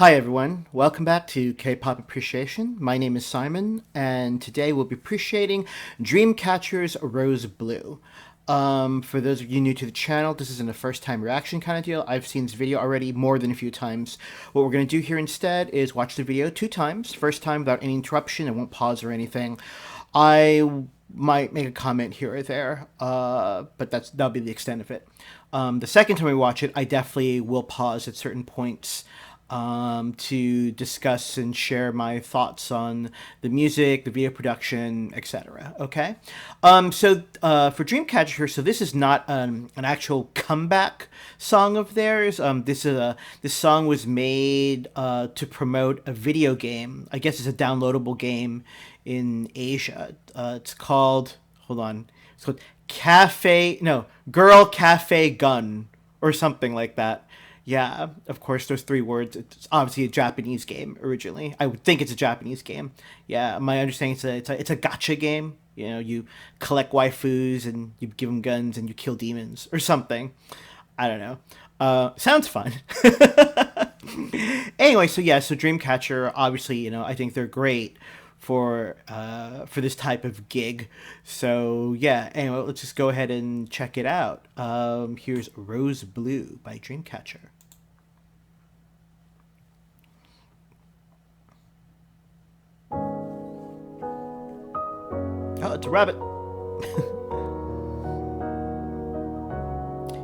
Hi everyone, welcome back to K-Pop Appreciation. My name is Simon, and today we'll be appreciating Dreamcatcher's Rose Blue. For those of you new to the channel, this isn't a first-time reaction kind of deal. I've seen this video already more than a few times. What we're going to do here instead is watch the video 2 times. First time without any interruption, it won't pause or anything. I might make a comment here or there, but that'll be the extent of it. The second time we watch it, I definitely will pause at certain points to discuss and share my thoughts on the music, the video production, etc. Okay? For Dreamcatcher here, so this is not an actual comeback song of theirs. This song was made to promote a video game. I guess it's a downloadable game in Asia. It's called, it's called Girl Cafe Gun, or something like that. Yeah, of course, those 3 words. It's obviously a Japanese game originally. I would think it's a Japanese game. Yeah, my understanding is it's a gacha game. You know, you collect waifus and you give them guns and you kill demons or something. I don't know. Sounds fun. Anyway, so Dreamcatcher, obviously, I think they're great for this type of gig. So yeah, anyway, let's just go ahead and check it out. Here's Rose Blue by Dreamcatcher. Oh, it's a rabbit.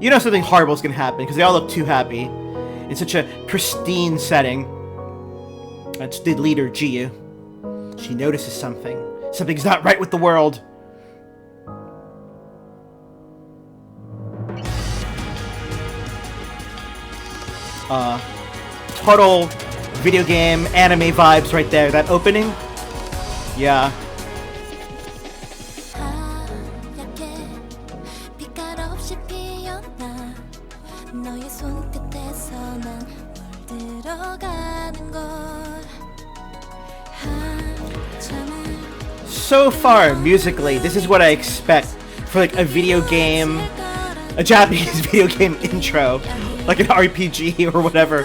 You know something horrible is gonna happen because they all look too happy in such a pristine setting. That's the leader, Jiyu. She notices something. Something's not right with the world. Total video game, anime vibes right there. That opening? Yeah. So far, musically, this is what I expect for like a video game, a Japanese video game intro, like an RPG or whatever.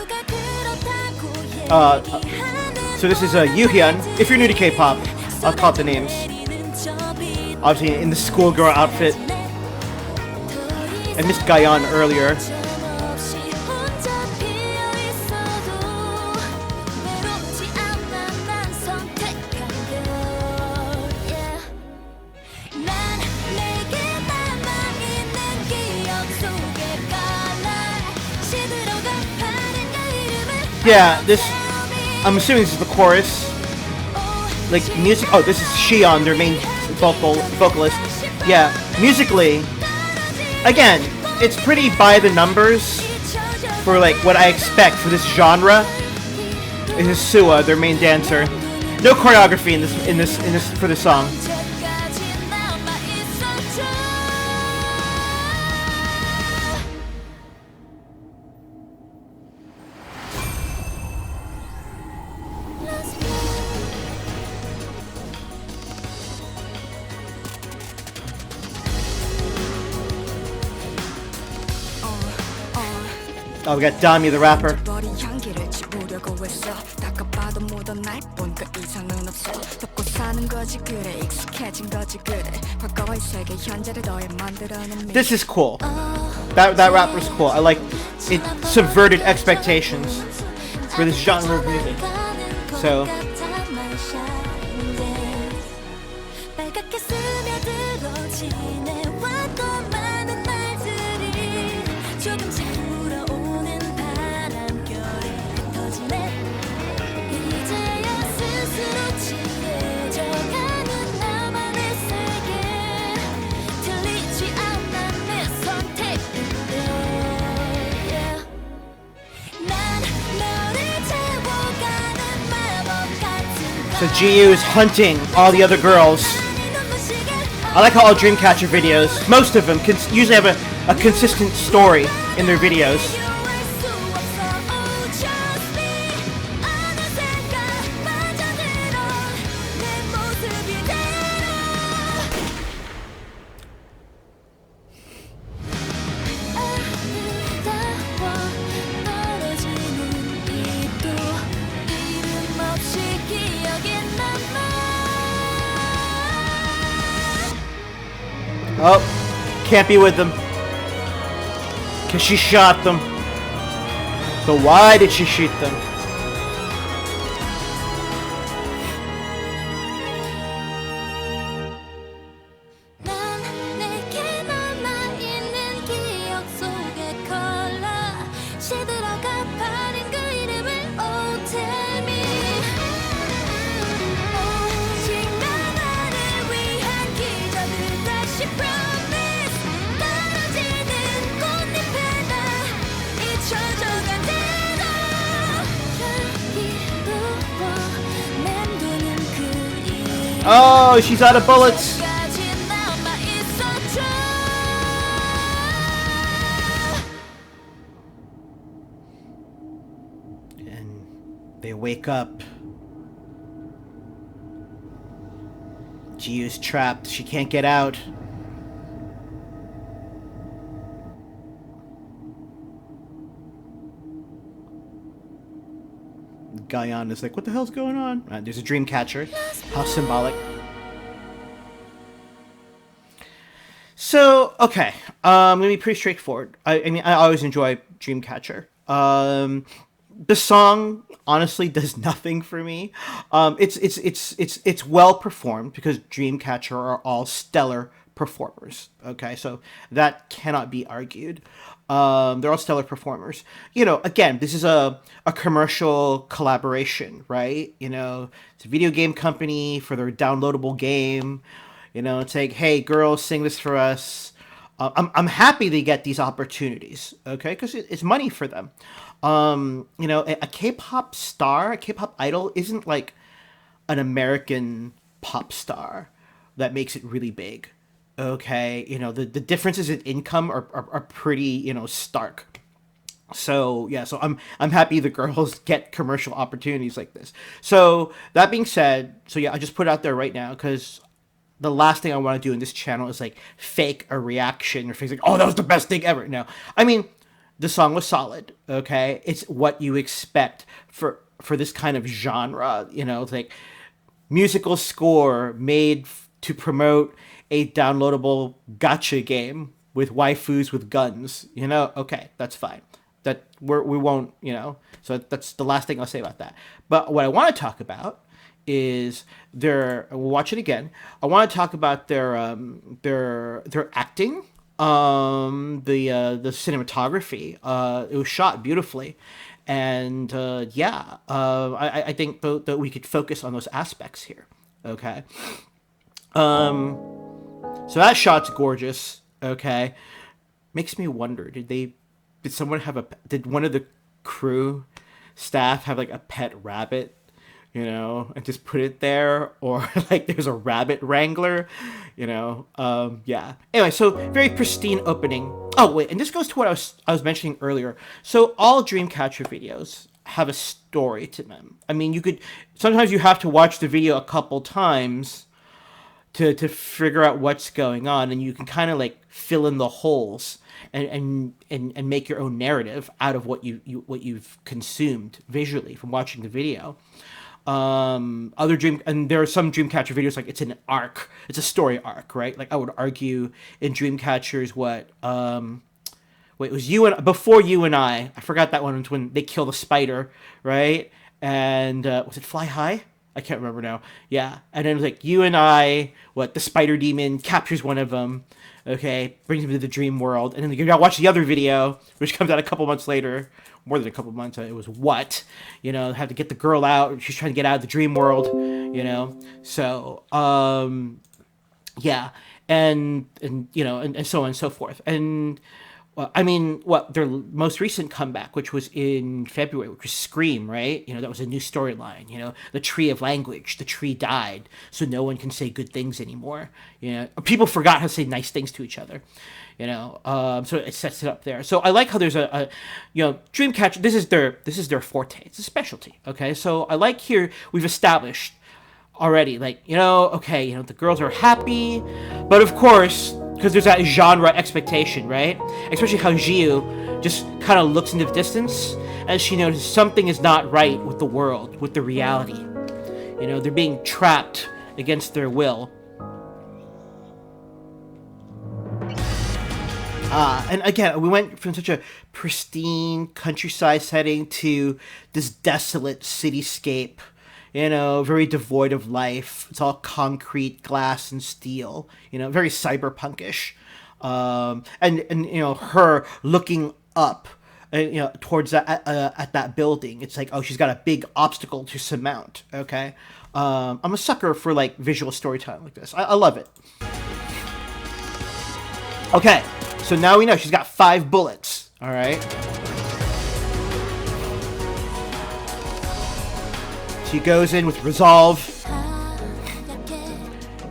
So this is Yuhyun. If you're new to K-pop, I'll call out the names. Obviously in the schoolgirl outfit. I missed Gayon earlier. Yeah, I'm assuming this is the chorus. Like, music, oh, this is Shion, their main vocalist. Yeah, musically, again, it's pretty by the numbers for, like, what I expect for this genre. This is Suwa, their main dancer. No choreography in this for this song. Oh, we got Dami the rapper. This is cool. That rapper's cool. I like it. Subverted expectations for this genre of music. So. So Jiyu is hunting all the other girls. I like how all Dreamcatcher videos, most of them, usually have a consistent story in their videos. Oh, can't be with them. Because she shot them. But why did she shoot them? Oh, she's out of bullets. And they wake up. Jiu's trapped. She can't get out. Guyan is like, what the hell's going on? There's a Dreamcatcher. How symbolic. So, okay. Gonna be pretty straightforward. I mean, I always enjoy Dreamcatcher. The song honestly does nothing for me. It's well performed because Dreamcatcher are all stellar performers. Okay, so that cannot be argued. They're all stellar performers. You know, again, this is a commercial collaboration, right? You know, it's a video game company for their downloadable game. You know, it's like, hey, girls, sing this for us. I'm happy they get these opportunities, okay? Because it's money for them. You know, a K-pop star, a K-pop idol isn't like an American pop star that makes it really big, okay? You know, the differences in income are pretty, you know, stark. So yeah, so I'm happy the girls get commercial opportunities like this. So that being said, so yeah, I just put it out there right now because the last thing I want to do in this channel is like fake a reaction or fake like, oh, that was the best thing ever. No, I mean, the song was solid. Okay, it's what you expect for this kind of genre. You know, it's like musical score made to promote a downloadable gacha game with waifus with guns. You know, okay, that's fine. That we won't. You know, so that's the last thing I'll say about that. But what I want to talk about is we'll watch it again. I want to talk about their acting, the cinematography. It was shot beautifully, and I think that we could focus on those aspects here. Okay, so that shot's gorgeous. Okay, makes me wonder, did one of the crew staff have like a pet rabbit, you know, and just put it there, or like there's a rabbit wrangler, you know. Yeah, anyway, so very pristine opening. Oh wait, and this goes to what I was mentioning earlier. So all Dreamcatcher videos have a story to them. I mean, sometimes you have to watch the video a couple times to figure out what's going on, and you can kind of like fill in the holes and make your own narrative out of what you've consumed visually from watching the video. And there are some Dreamcatcher videos like it's an arc, it's a story arc, right? Like I would argue in Dreamcatcher's it was before You and I forgot that one, when they kill the spider, right? And was it Fly High? I can't remember now. Yeah, and then it was like You and I, the spider demon captures one of them, okay, brings him to the dream world, and then you gotta watch the other video, which comes out a couple months later, more than a couple months. It was you know, have to get the girl out. She's trying to get out of the dream world, you know. So, yeah, and you know, and so on and so forth. And I mean, their most recent comeback, which was in February, which was Scream, right? You know, that was a new storyline. You know, the tree of language. The tree died, so no one can say good things anymore. You know, people forgot how to say nice things to each other. You know, so it sets it up there. So I like how there's a you know, Dreamcatcher. This is their forte. It's a specialty. Okay, so I like here we've established already, like, you know, okay, you know, the girls are happy, but of course, because there's that genre expectation, right? Especially how Jiu just kind of looks into the distance as she notices something is not right with the world, with the reality. You know, they're being trapped against their will. And again, we went from such a pristine countryside setting to this desolate cityscape, very devoid of life. It's all concrete, glass, and steel, very cyberpunkish. And her looking up, towards that at that building. It's like, oh, she's got a big obstacle to surmount. Okay, I'm a sucker for like visual storytelling like this. I love it. Okay, so now we know she's got 5 bullets. All right. She goes in with resolve.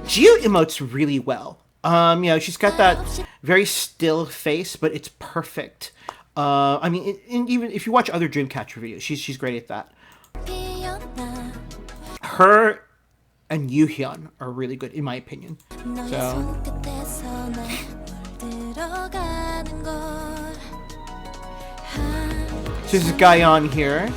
Geo emotes really well. She's got that very still face, but it's perfect. I mean, even if you watch other Dreamcatcher videos, she's great at that. Her and Yoo-hyun are really good, in my opinion. So there's this guy on here.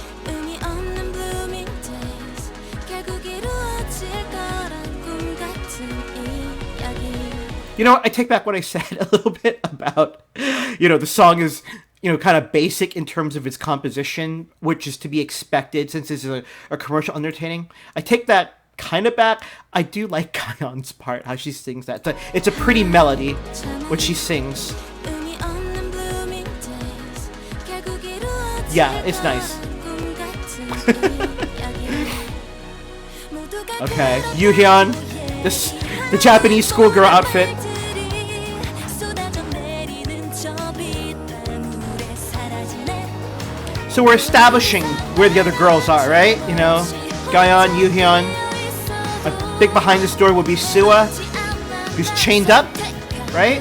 I take back what I said a little bit about, the song is, kind of basic in terms of its composition, which is to be expected since this is a commercial undertaking. I take that kind of back. I do like Gyeon's part, how she sings that. It's a pretty melody, what she sings. Yeah, it's nice. Okay, Yoo-hyun, the Japanese schoolgirl outfit. So we're establishing where the other girls are, right? Gyeon, Yoo-hyun. A big behind this door will be Sua, who's chained up, right?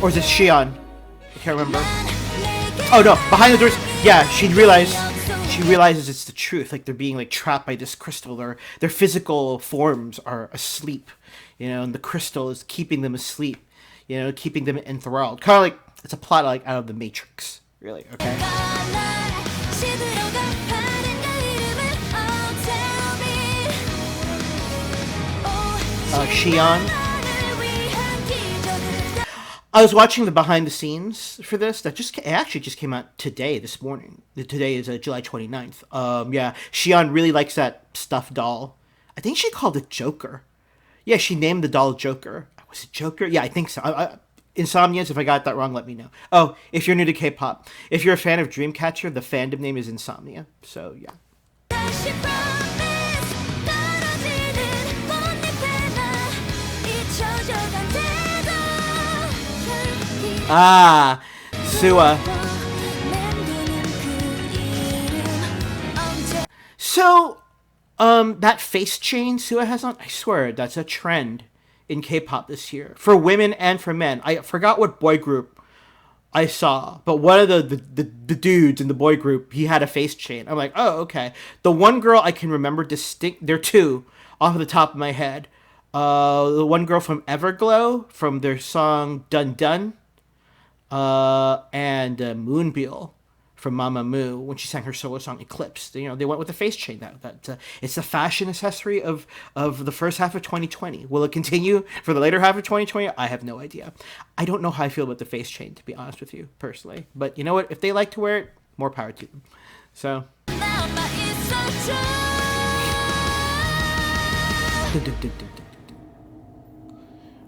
Or is it Shion? I can't remember. Oh no, behind the doors. Yeah, she realizes it's the truth. Like they're being like trapped by this crystal. Their physical forms are asleep, and the crystal is keeping them asleep, keeping them enthralled. Kind of like it's a plot like out of the Matrix, really. Okay. Shion. I was watching the behind the scenes for this. It actually just came out this morning. Today is July 29th. Yeah, Shion really likes that stuffed doll. I think she called it Joker. Yeah, she named the doll Joker. Was it Joker? Yeah, I think so. Insomnians, if I got that wrong, let me know. Oh, if you're new to K-pop, if you're a fan of Dreamcatcher, the fandom name is Insomnia. So, yeah. Ah, Sua. So, that face chain Sua has on, I swear, that's a trend in K-pop this year. For women and for men. I forgot what boy group I saw, but one of the dudes in the boy group, he had a face chain. I'm like, oh, okay. The one girl I can remember there are 2 off the top of my head. The one girl from Everglow, from their song Dun Dun. And Moonbyul from Mamamoo when she sang her solo song Eclipse. They went with the face chain. That it's the fashion accessory of the first half of 2020. Will it continue for the later half of 2020? I have no idea. I don't know how I feel about the face chain, to be honest with you, personally. But you know what? If they like to wear it, more power to them. So.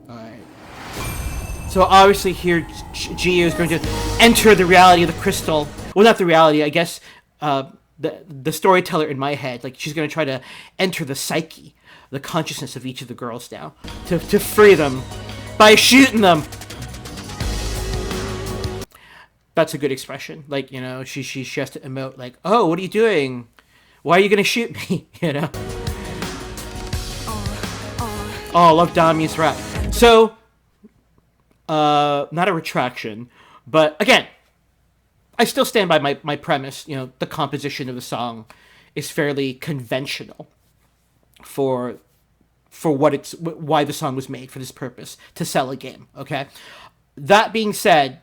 Alright. So obviously here, Gio is going to enter the reality of the crystal. Well, not the reality, I guess. The storyteller in my head, like she's going to try to enter the psyche, the consciousness of each of the girls now, to free them by shooting them. That's a good expression. Like she has to emote like, oh, what are you doing? Why are you going to shoot me? Oh, I love Dami's rap. So. Not a retraction, but again, I still stand by my premise. The composition of the song is fairly conventional for why the song was made, for this purpose, to sell a game. Okay, that being said,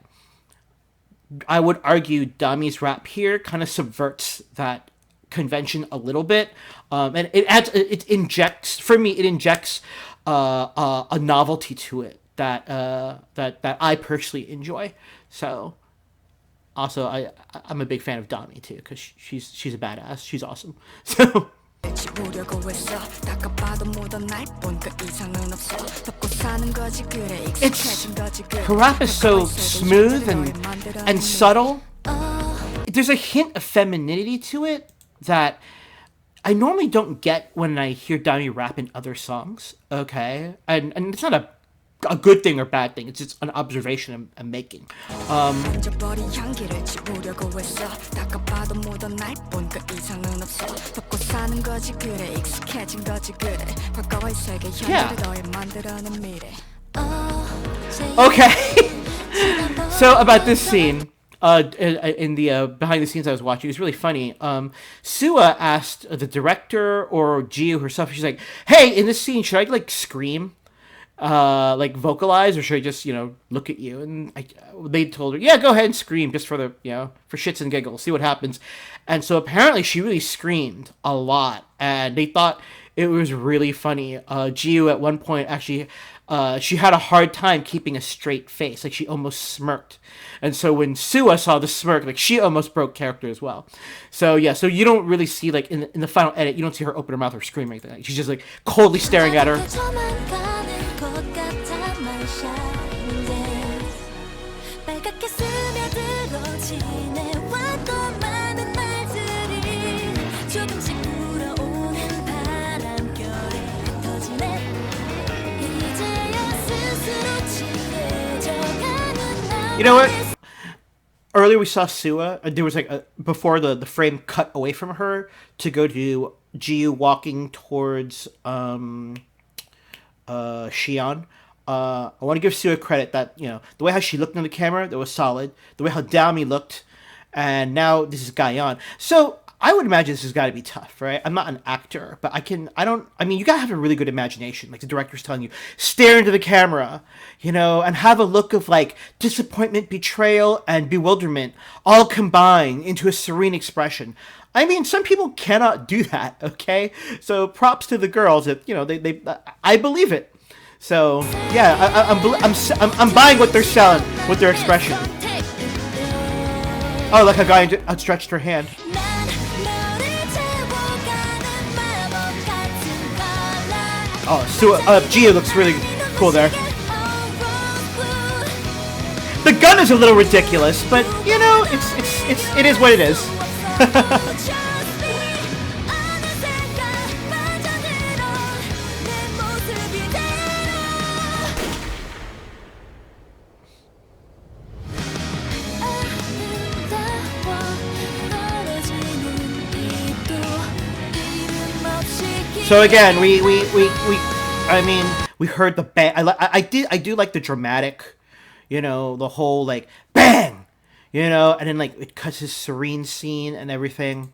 I would argue Dami's rap here kind of subverts that convention a little bit, and it injects a novelty to it that I personally enjoy. So also I'm a big fan of Dami too because she's a badass. She's awesome. So it's her rap is so smooth and subtle. There's a hint of femininity to it that I normally don't get when I hear Dami rap in other songs. Okay, and it's not a good thing or bad thing. It's just an observation I'm making. Yeah. Okay. So about this scene, in the behind the scenes I was watching, it was really funny. Sua asked the director or Jiu herself. She's like, "Hey, in this scene, should I like scream, like vocalize, or should I just look at you?" And they told her, "Yeah, go ahead and scream, just for the for shits and giggles, see what happens." And so apparently she really screamed a lot, and they thought it was really funny. Jiu at one point actually. She had a hard time keeping a straight face, like she almost smirked, and so when Sua saw the smirk, like she almost broke character as well. So yeah, so you don't really see like in the final edit, you don't see her open her mouth or scream or anything. Like, she's just like coldly staring at her. You know what? Earlier we saw Sua. There was like before the frame cut away from her to go to Jiu walking towards Shion. I want to give Sua credit that the way how she looked in the camera, that was solid. The way how Dami looked, and now this is Guyon. So I would imagine this has got to be tough, right? I'm not an actor, but I mean, you got to have a really good imagination. Like the director's telling you, stare into the camera, and have a look of like disappointment, betrayal, and bewilderment all combined into a serene expression. I mean, some people cannot do that, okay? So props to the girls that, I believe it. So, yeah, I'm buying what they're selling with their expression. Oh, like a guy outstretched her hand. Oh, Gia looks really cool there. The gun is a little ridiculous, but it is what it is. So again, we heard the bang. I do like the dramatic, the whole like bang, and then like it cuts his serene scene and everything.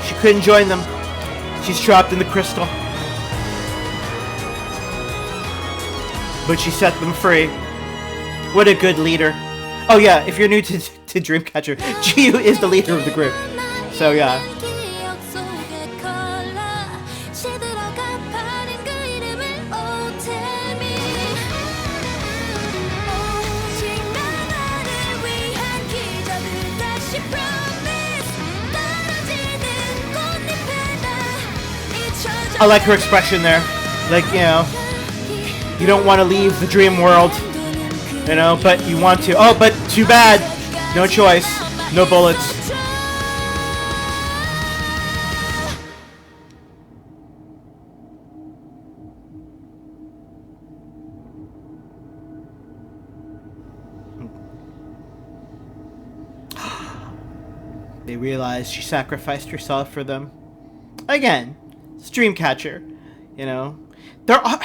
She couldn't join them. She's trapped in the crystal, but she set them free. What a good leader. Oh yeah, if you're new to Dreamcatcher, Jiu is the leader of the group. So yeah. I like her expression there. Like, you don't want to leave the dream world, but you want to. Oh, but too bad. No choice. No bullets. They realize she sacrificed herself for them. Again, it's Dreamcatcher. There are.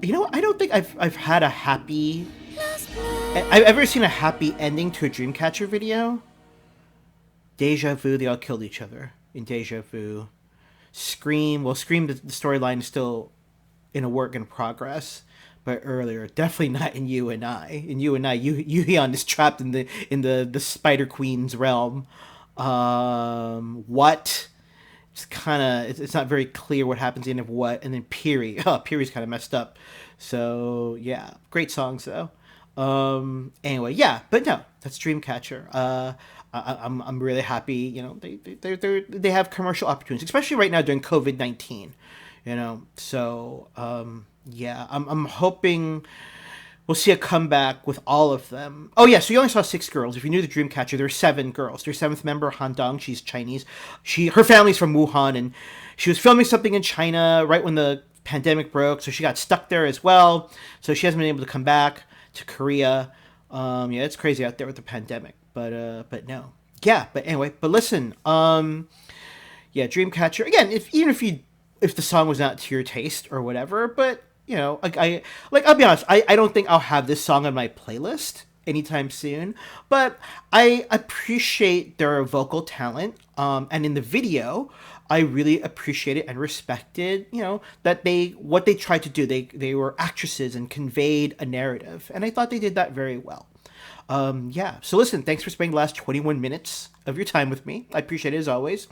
I don't think I've had a happy. I've ever seen a happy ending to a Dreamcatcher video. Deja Vu, they all killed each other in Deja Vu. Scream, the storyline is still in a work in progress. But earlier, definitely not in You and I. In You and I, Yu-Hyun is trapped in the Spider Queen's realm. What? it's kind of it's not very clear what happens at the end of what, and then Piri. Oh, Piri's kind of messed up. So yeah, great songs though. Anyway, yeah, but no, that's Dreamcatcher. I'm really happy. You know, they have commercial opportunities, especially right now during COVID-19. You know, so yeah, I'm hoping we'll see a comeback with all of them. Oh yeah, so you only saw 6 girls. If you knew the Dreamcatcher, there were 7 girls. Their seventh member, Han Dong, she's Chinese. Her family's from Wuhan, and she was filming something in China right when the pandemic broke, so she got stuck there as well. So she hasn't been able to come back to Korea. Yeah, it's crazy out there with the pandemic, but no, yeah. But anyway, but listen, yeah, Dreamcatcher again. If the song was not to your taste or whatever, but you know, I'll be honest, I don't think I'll have this song on my playlist anytime soon, but I appreciate their vocal talent. And in the video, I really appreciated and respected, you know, that what they tried to do. They were actresses and conveyed a narrative, and I thought they did that very well. Yeah. So listen, thanks for spending the last 21 minutes of your time with me. I appreciate it as always.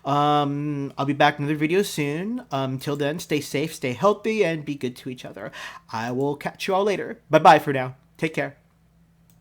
I'll be back in another video soon. Till then, stay safe, stay healthy, and be good to each other. I will catch you all later. Bye bye for now. Take care.